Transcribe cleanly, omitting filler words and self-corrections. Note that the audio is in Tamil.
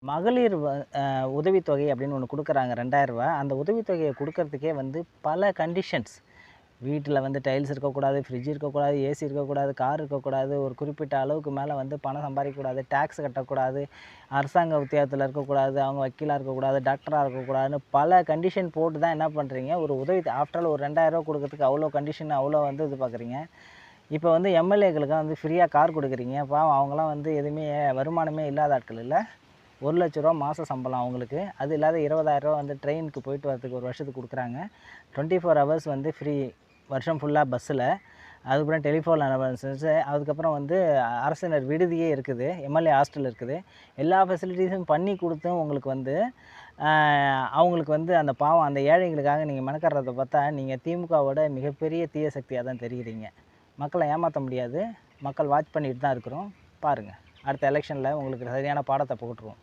மகளிர் உதவித்தொகை அப்படின்னு ஒண்ணு குடுக்குறாங்க ரூ. 2000. அந்த உதவித்தொகைய குடுக்கறதுக்கே வந்து பல கண்டிஷன்ஸ். வீட்ல வந்து டைல்ஸ் இருக்கக்கூடாது, ஃப்ரிட்ஜ் இருக்கக்கூடாது, ஏசி இருக்கக்கூடாது, கார் இருக்கக்கூடாது, ஒரு குறிப்பிட்ட அளவுக்கு மேல வந்து பணம் சம்பாதிக்கக்கூடாது, டாக்ஸ் கட்டக்கூடாது, அரசாங்க உத்தியோகத்தில இருக்கக்கூடாது, அவங்க வக்கீலா இருக்கக்கூடாது, டாக்டரா இருக்கக்கூடாதுன்னு பல கண்டிஷன் போட்டு தான் என்ன பண்றீங்க, ஒரு உதவி ஆஃப்டர் ஆல் ஒரு ரூ. 2000 குடுக்கறதுக்கு அவ்வளோ கண்டிஷன், அவ்வளோ வந்து இது பார்க்குறீங்க. இப்போ வந்து எம்எல்ஏக்களுக்கு வந்து ஃப்ரீயா கார் குடுக்குறீங்க. பாவம் அவங்கலாம் வந்து எதுவுமே வருமானமே இல்லாத ஆட்கள் இல்ல. ரூ. 1,00,000 மாச சம்பளம் அவங்களுக்கு. அது இல்லாத ரூ. 20,000 வந்து ட்ரெயினுக்கு போயிட்டு வரதுக்கு ஒரு வருஷத்துக்கு குடுக்குறாங்க. 24 ஹவர்ஸ் வந்து ஃப்ரீ வருஷம் ஃபுல்லா பஸ்ஸில. அதுக்கப்புறம் டெலிஃபோன் அலவன்சஸ், அதுக்கப்புறம் வந்து அரசினர் விடுதியே இருக்குது. எம்எல்ஏ ஹாஸ்டல் இருக்குது. எல்லா ஃபெசிலிட்டீஸும் பண்ணி குடுத்தும் உங்களுக்கு வந்து அ அவங்களுக்கு வந்து அந்த பாவம் அந்த ஏழைகளுக்காக நீங்க மெனக்கட்றத பார்த்தா, நீங்க திமுகவோட மிகப்பெரிய தீய சக்தியா தான் தெரியிறீங்க. மக்கள ஏமாத்த முடியாது. மக்கள் வாட்ச் பண்ணிட்டு தான் இருக்கிறோம். பாருங்க. அடுத்த எலெக்ஷன்ல உங்களுக்கு சரியான பாடத்த புகட்டுருவோம்.